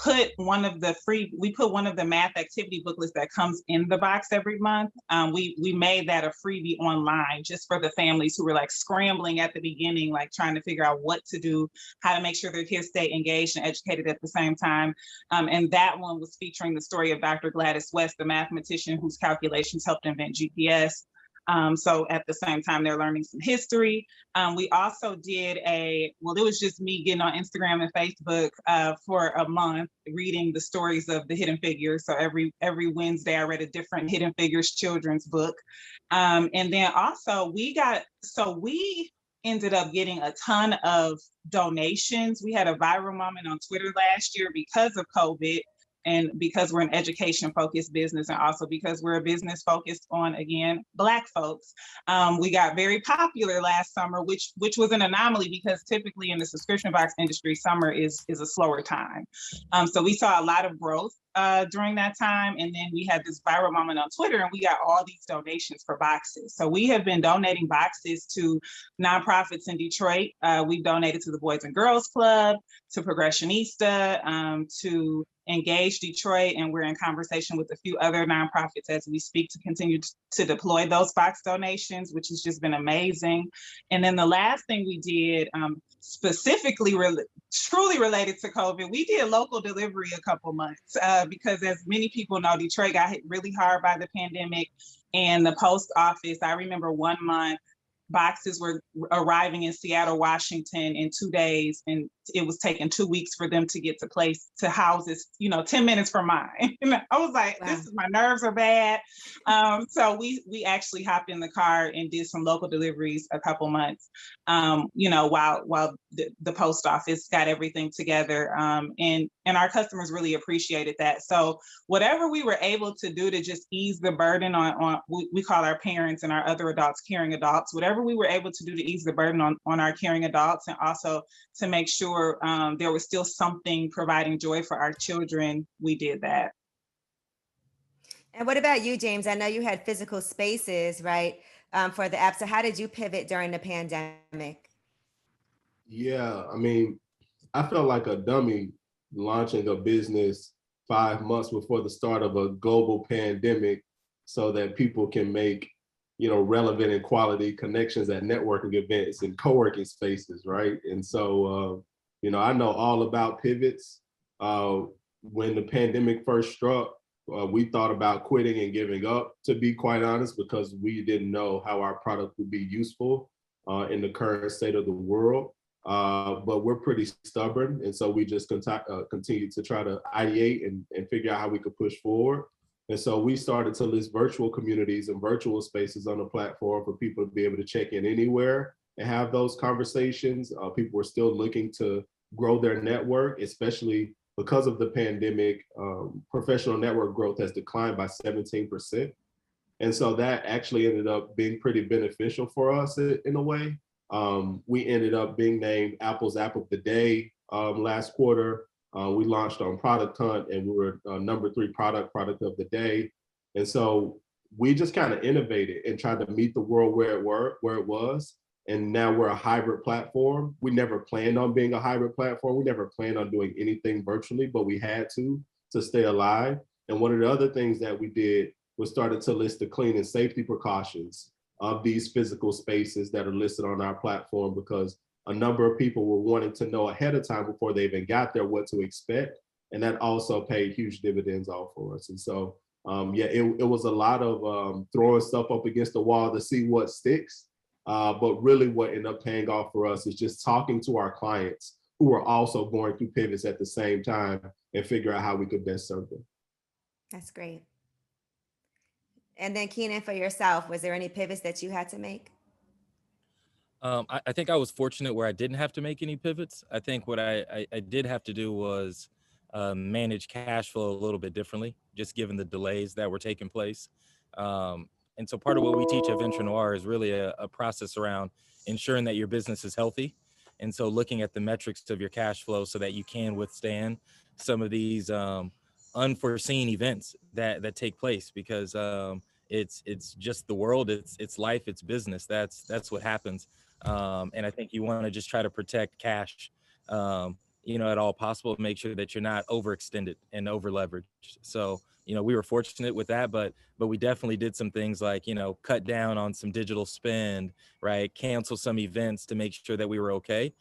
put one of the math activity booklets that comes in the box every month. We made that a freebie online, just for the families who were like scrambling at the beginning, like trying to figure out what to do, how to make sure their kids stay engaged and educated at the same time. And that one was featuring the story of Dr. Gladys West, the mathematician whose calculations helped invent GPS. So at the same time, they're learning some history. We also did it was just me getting on Instagram and Facebook for a month, reading the stories of the Hidden Figures. So every Wednesday, I read a different Hidden Figures children's book. And then also we ended up getting a ton of donations. We had a viral moment on Twitter last year because of COVID. And because we're an education-focused business, and also because we're a business focused on, again, Black folks, we got very popular last summer, which was an anomaly, because typically in the subscription box industry, summer is a slower time. So we saw a lot of growth during that time. And then we had this viral moment on Twitter, and we got all these donations for boxes. So we have been donating boxes to nonprofits in Detroit. We've donated to the Boys and Girls Club, to Progressionista, to Engage Detroit, and we're in conversation with a few other nonprofits as we speak to continue to deploy those box donations, which has just been amazing. And then the last thing we did, specifically truly related to COVID, we did local delivery a couple months because, as many people know, Detroit got hit really hard by the pandemic, and the post office, I remember one month, boxes were arriving in Seattle, Washington in 2 days, and it was taking 2 weeks for them to get to houses, 10 minutes from mine. I was like, Wow. my nerves are bad. So we actually hopped in the car and did some local deliveries a couple months, while the post office got everything together. And our customers really appreciated that. So whatever we were able to do to just ease the burden on we call our parents and our other adults caring adults, whatever we were able to do to ease the burden on our caring adults, and also to make sure there was still something providing joy for our children, we did that. And what about you, James? I know you had physical spaces, right, for the app. So how did you pivot during the pandemic? Yeah, I mean, I felt like a dummy launching a business 5 months before the start of a global pandemic so that people can make, relevant and quality connections at networking events and co-working spaces, right? And so, I know all about pivots. When the pandemic first struck, we thought about quitting and giving up, to be quite honest, because we didn't know how our product would be useful in the current state of the world. But we're pretty stubborn. And so we just continue to try to ideate and figure out how we could push forward. And so we started to list virtual communities and virtual spaces on the platform for people to be able to check in anywhere and have those conversations. People were still looking to grow their network, especially because of the pandemic. Professional network growth has declined by 17%. And so that actually ended up being pretty beneficial for us in a way. We ended up being named Apple's App of the Day last quarter. We launched on Product Hunt and we were number 3 product of the day. And so we just kind of innovated and tried to meet the world where it was. And now we're a hybrid platform. We never planned on being a hybrid platform. We never planned on doing anything virtually, but we had to stay alive. And one of the other things that we did was started to list the clean and safety precautions of these physical spaces that are listed on our platform, because a number of people were wanting to know ahead of time before they even got there what to expect. And that also paid huge dividends off for us. And so, it was a lot of throwing stuff up against the wall to see what sticks. But really what ended up paying off for us is just talking to our clients who are also going through pivots at the same time and figure out how we could best serve them. That's great. And then Keenan, for yourself, was there any pivots that you had to make? I think I was fortunate where I didn't have to make any pivots. I think what I did have to do was manage cash flow a little bit differently, just given the delays that were taking place. And so part of what we teach at Venture Noir is really a process around ensuring that your business is healthy. And so looking at the metrics of your cash flow so that you can withstand some of these unforeseen events that take place, because it's just the world, it's life, it's business. That's what happens. And I think you want to just try to protect cash, at all possible, make sure that you're not overextended and over leveraged. So, we were fortunate with that, but we definitely did some things like, cut down on some digital spend, right? Cancel some events to make sure that we were okay.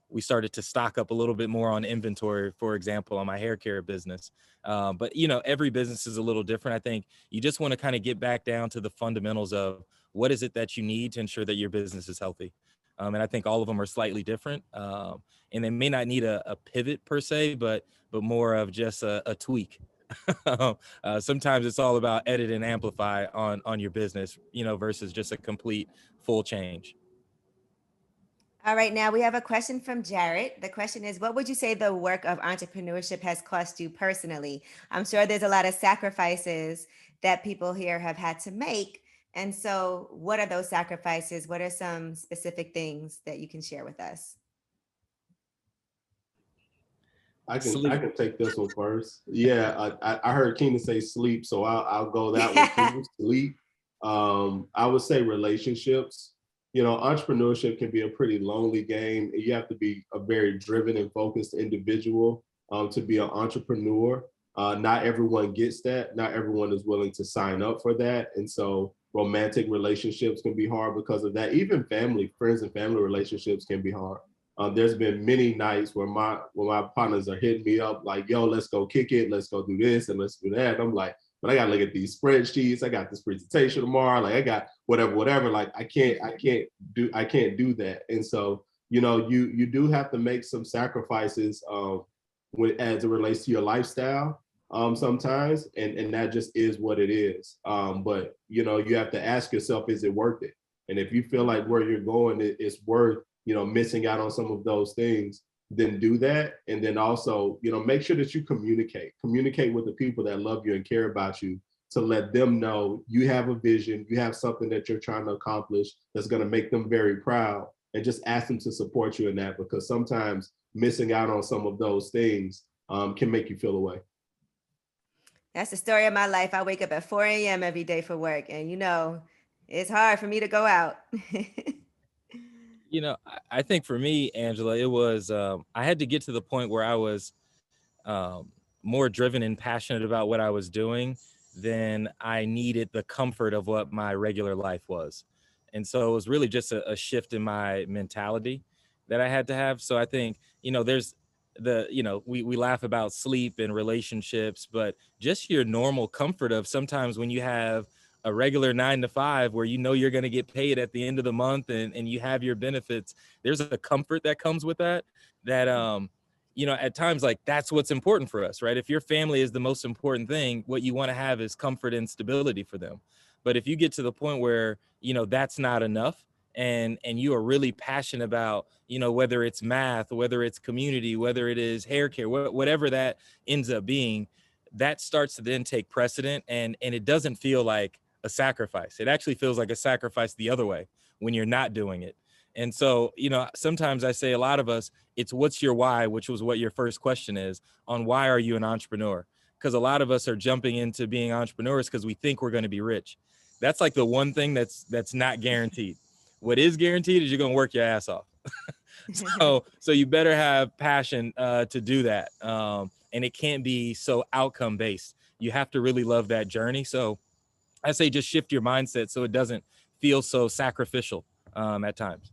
We started to stock up a little bit more on inventory, for example, on my hair care business. But, every business is a little different. I think you just want to kind of get back down to the fundamentals of what is it that you need to ensure that your business is healthy. And I think all of them are slightly different. And they may not need a pivot per se, but more of just a tweak. Sometimes it's all about edit and amplify on your business, versus just a complete full change. All right, now we have a question from Jared. The question is, what would you say the work of entrepreneurship has cost you personally? I'm sure there's a lot of sacrifices that people here have had to make. And so what are those sacrifices? What are some specific things that you can share with us? I can take this one first. Yeah, I heard Keenan say sleep, so I'll go that one too. Sleep. I would say relationships. Entrepreneurship can be a pretty lonely game. You have to be a very driven and focused individual to be an entrepreneur. Not everyone gets that. Not everyone is willing to sign up for that. And so romantic relationships can be hard because of that. Even friends and family relationships can be hard. There's been many nights where my partners are hitting me up like, yo, let's go kick it. Let's go do this and let's do that. And I'm like, but I got to look at these spreadsheets. I got this presentation tomorrow. Like I got whatever. Like I can't do that. And so, you know, you do have to make some sacrifices as it relates to your lifestyle sometimes, and that just is what it is. But you know, you have to ask yourself, is it worth it? And if you feel like where you're going it's worth, you know, missing out on some of those things, then do that. And then also, you know, make sure that you communicate with the people that love you and care about you, to let them know you have a vision, you have something that you're trying to accomplish that's going to make them very proud, and just ask them to support you in that, because sometimes missing out on some of those things can make you feel away. That's the story of my life. I wake up at 4 a.m. every day for work, and you know, it's hard for me to go out. You know, I think for me, Angela, it was, I had to get to the point where I was more driven and passionate about what I was doing than I needed the comfort of what my regular life was. And so it was really just a shift in my mentality that I had to have. So I think, you know, there's we laugh about sleep and relationships, but just your normal comfort of sometimes when you have a regular 9 to 5 where you know you're going to get paid at the end of the month and you have your benefits, there's a comfort that comes with that you know, at times, like, that's what's important for us, right? If your family is the most important thing, what you want to have is comfort and stability for them. But if you get to the point where, you know, that's not enough, and you are really passionate about, you know, whether it's math, whether it's community, whether it is hair care, whatever that ends up being, that starts to then take precedent, and it doesn't feel like a sacrifice. It actually feels like a sacrifice the other way when you're not doing it. And so, you know, sometimes I say, a lot of us, it's what's your why, which was what your first question is, on why are you an entrepreneur? Because a lot of us are jumping into being entrepreneurs because we think we're going to be rich. That's like the one thing that's not guaranteed. What is guaranteed is you're going to work your ass off. So you better have passion to do that. And it can't be so outcome based. You have to really love that journey. So I say just shift your mindset so it doesn't feel so sacrificial at times.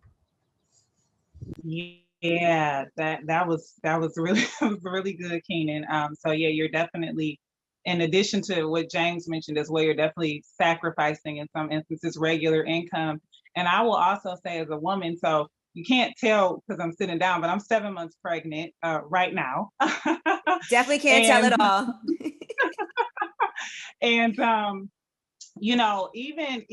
Yeah, that was really really good, Keenan. So yeah, you're definitely, in addition to what James mentioned as well, you're definitely sacrificing in some instances regular income. And I will also say, as a woman, so you can't tell because I'm sitting down, but I'm 7 months pregnant right now. Definitely can't tell it all. And you know, even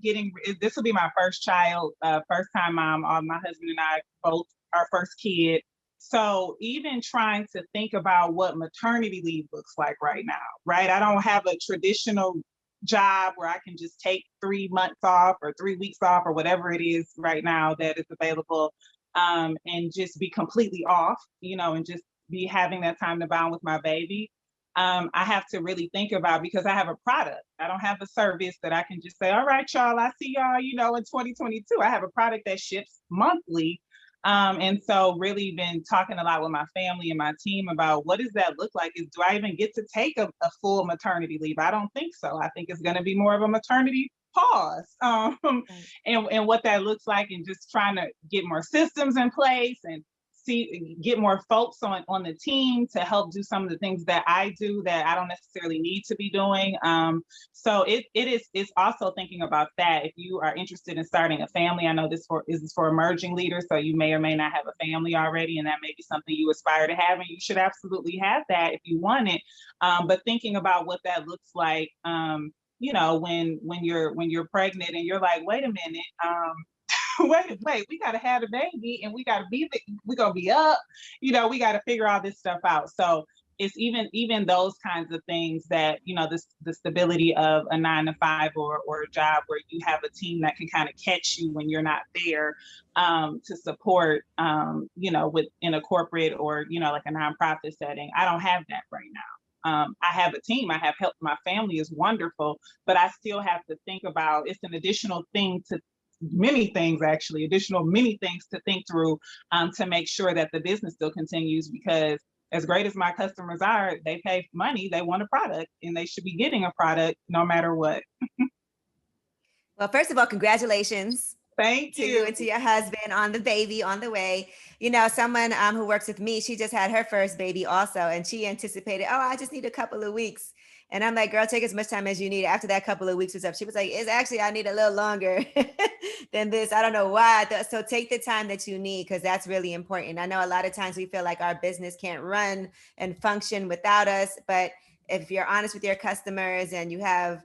getting, this will be my first child, first time mom. My husband and I both our first kid. So even trying to think about what maternity leave looks like right now, right? I don't have a traditional job where I can just take 3 months off or 3 weeks off or whatever it is right now that is available, and just be completely off, you know, and just be having that time to bond with my baby. I have to really think about, because I have a product. I don't have a service that I can just say, all right, y'all, I see y'all, you know, in 2022. I have a product that ships monthly. And so really been talking a lot with my family and my team about what does that look like? Do I even get to take a full maternity leave? I don't think so. I think it's going to be more of a maternity pause, and what that looks like, and just trying to get more systems in place and get more folks on the team to help do some of the things that I do that I don't necessarily need to be doing. So it's also thinking about that. If you are interested in starting a family, I know this is for emerging leaders, so you may or may not have a family already, and that may be something you aspire to have, and you should absolutely have that if you want it. But thinking about what that looks like, you know, when you're pregnant and you're like, wait a minute, wait, we gotta have a baby, and we're gonna be up, you know, we gotta figure all this stuff out. So it's even those kinds of things that, you know, the stability of a 9 to 5 or a job where you have a team that can kind of catch you when you're not there, to support, you know, in a corporate or, you know, like a nonprofit setting. I don't have that right now. I have a team, I have help, my family is wonderful, but I still have to think about, it's an additional thing to many things to think through, to make sure that the business still continues, because as great as my customers are, they pay money, they want a product, and they should be getting a product no matter what. Well, first of all, congratulations. Thank to you and to your husband on the baby on the way. You know, someone who works with me, she just had her first baby also, and she anticipated, oh, I just need a couple of weeks. And I'm like, girl, take as much time as you need. After that couple of weeks was up, she was like, it's actually, I need a little longer than this. I don't know why. So take the time that you need, because that's really important. I know a lot of times we feel like our business can't run and function without us. But if you're honest with your customers and you have,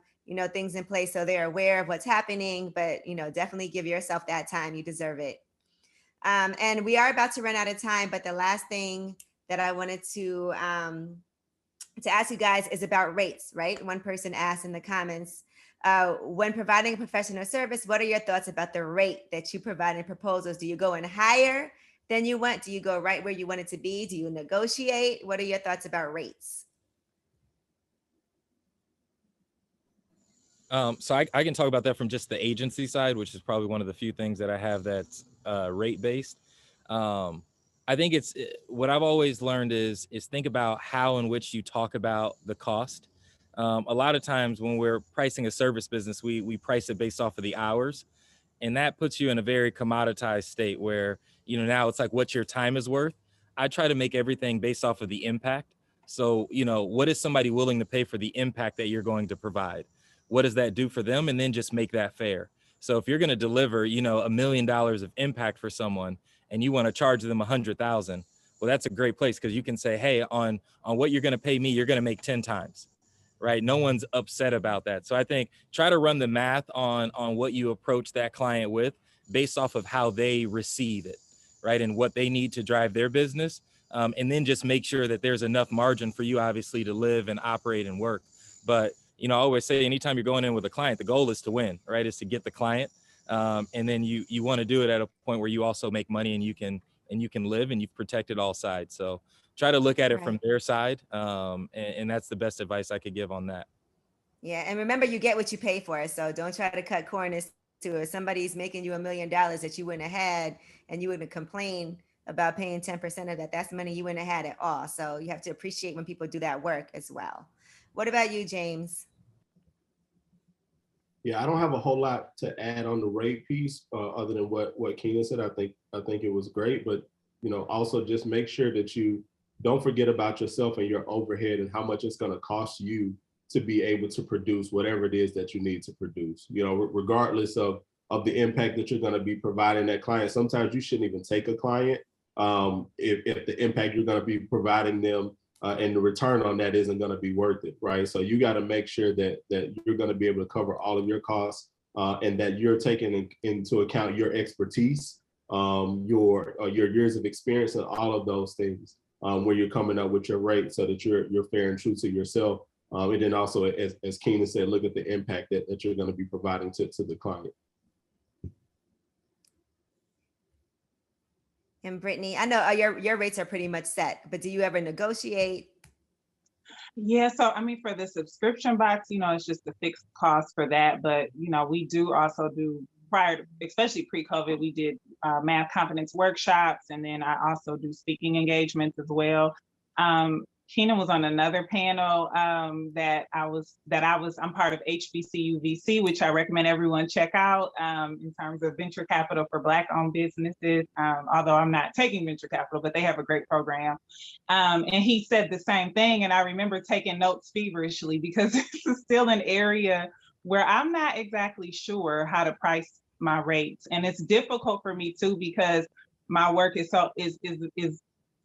things in place so they're aware of what's happening, but, definitely give yourself that time. You deserve it. And we are about to run out of time. But the last thing that I wanted to ask you guys is about rates, right? One person asked in the comments, when providing a professional service, what are your thoughts about the rate that you provide in proposals? Do you go in higher than you want? Do you go right where you want it to be? Do you negotiate? What are your thoughts about rates? So I can talk about that from just the agency side, which is probably one of the few things that I have that's rate based. I think what I've always learned is think about how in which you talk about the cost. A lot of times when we're pricing a service business, we price it based off of the hours, and that puts you in a very commoditized state where, now it's like what your time is worth. I try to make everything based off of the impact. So, what is somebody willing to pay for the impact that you're going to provide? What does that do for them? And then just make that fair. So if you're going to deliver, $1 million of impact for someone and you want to charge them 100,000, well, that's a great place, because you can say, hey, on what you're going to pay me, you're going to make 10 times, right? No one's upset about that. So I think try to run the math on what you approach that client with based off of how they receive it, right? And what they need to drive their business. And then just make sure that there's enough margin for you, obviously, to live and operate and work. But I always say, anytime you're going in with a client, the goal is to win, right? Is to get the client. And then you want to do it at a point where you also make money and you can live and you've protected all sides. So try to look at it from their side. And that's the best advice I could give on that. Yeah. And remember, you get what you pay for. So don't try to cut corners to it. Somebody's making you $1 million that you wouldn't have had, and you wouldn't complain about paying 10% of that. That's money you wouldn't have had at all. So you have to appreciate when people do that work as well. What about you, James? Yeah, I don't have a whole lot to add on the rate piece, other than what Keenan said. I think it was great, but also just make sure that you don't forget about yourself and your overhead and how much it's going to cost you to be able to produce whatever it is that you need to produce. Regardless of the impact that you're going to be providing that client. Sometimes you shouldn't even take a client if the impact you're going to be providing them and the return on that isn't going to be worth it, right? So you got to make sure that you're going to be able to cover all of your costs and that you're taking into account your expertise, your years of experience, and all of those things when you're coming up with your rate, so that you're fair and true to yourself. And then also, as Keenan said, look at the impact that you're going to be providing to the client. And Brittany, I know your rates are pretty much set, but do you ever negotiate? Yeah, so for the subscription box, it's just a fixed cost for that. But we do also do, especially pre-COVID, we did math confidence workshops, and then I also do speaking engagements as well. Keenan was on another panel I'm part of HBCU VC, which I recommend everyone check out in terms of venture capital for Black-owned businesses, although I'm not taking venture capital, but they have a great program. And he said the same thing, and I remember taking notes feverishly, because this is still an area where I'm not exactly sure how to price my rates. And it's difficult for me too, because my work is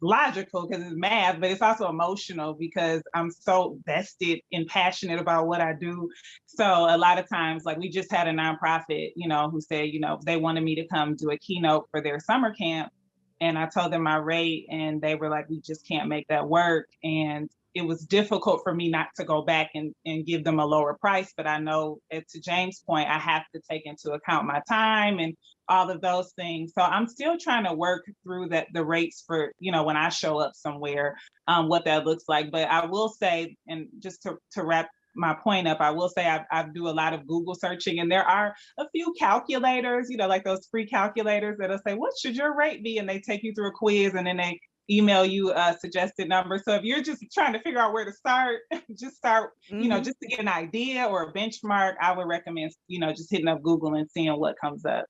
logical because it's math, but it's also emotional because I'm so vested and passionate about what I do. So a lot of times, like we just had a nonprofit, who said, they wanted me to come do a keynote for their summer camp. And I told them my rate, and they were like, we just can't make that work. And it was difficult for me not to go back and give them a lower price. But I know, to James' point, I have to take into account my time and all of those things. So I'm still trying to work through the rates for, when I show up somewhere, what that looks like. But I will say, and just to wrap my point up, I will say I do a lot of Google searching, and there are a few calculators, like those free calculators that'll say, what should your rate be? And they take you through a quiz, and then they email you a suggested number. So if you're just trying to figure out where to start, just start, just to get an idea or a benchmark, I would recommend, just hitting up Google and seeing what comes up.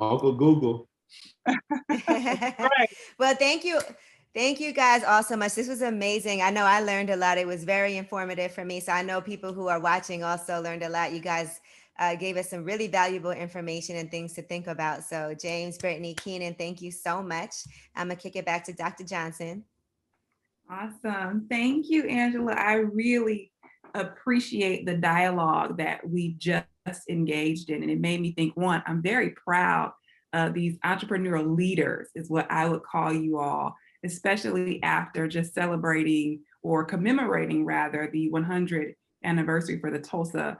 Uncle Google. Right. Well, thank you. Thank you guys all so much. This was amazing. I know I learned a lot. It was very informative for me. So I know people who are watching also learned a lot. You guys gave us some really valuable information and things to think about. So James, Brittany, Keenan, thank you so much. I'm gonna kick it back to Dr. Johnson. Awesome. Thank you, Angela. I really appreciate the dialogue that we just engaged in. And it made me think, one, I'm very proud of these entrepreneurial leaders, is what I would call you all, especially after just celebrating or commemorating rather the 100th anniversary for the Tulsa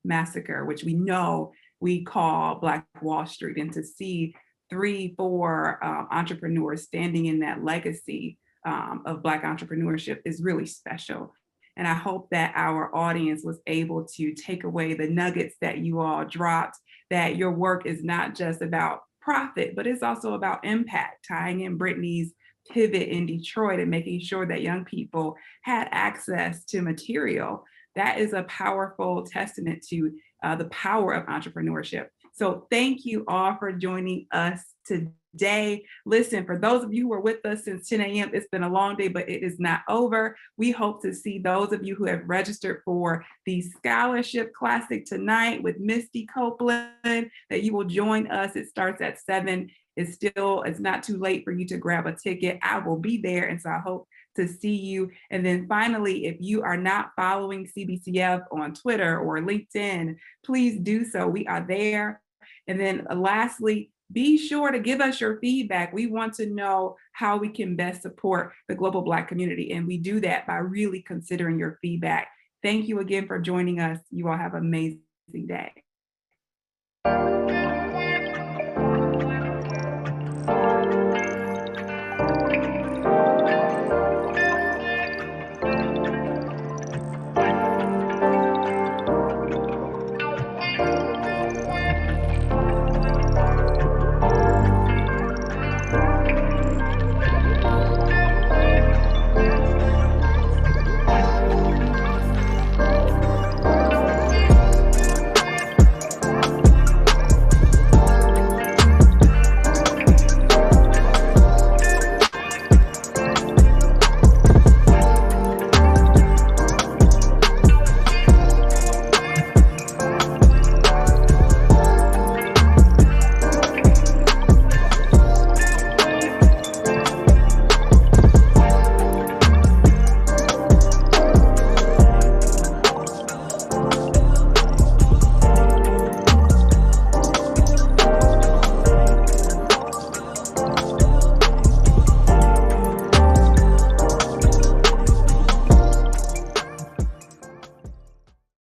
massacre, which we know we call Black Wall Street. And to see 3-4 entrepreneurs standing in that legacy of Black entrepreneurship is really special. And I hope that our audience was able to take away the nuggets that you all dropped, that your work is not just about profit, but it's also about impact, tying in Brittany's pivot in Detroit and making sure that young people had access to material. That is a powerful testament to the power of entrepreneurship. So thank you all for joining us today. Listen, for those of you who are with us since 10 a.m., it's been a long day, but it is not over. We hope to see those of you who have registered for the Scholarship Classic tonight with Misty Copeland, that you will join us. It starts at 7. It's not too late for you to grab a ticket. I will be there, and so I hope to see you. And then finally, if you are not following CBCF on Twitter or LinkedIn, please do so. We are there. And then lastly, be sure to give us your feedback. We want to know how we can best support the global Black community. And we do that by really considering your feedback. Thank you again for joining us. You all have an amazing day.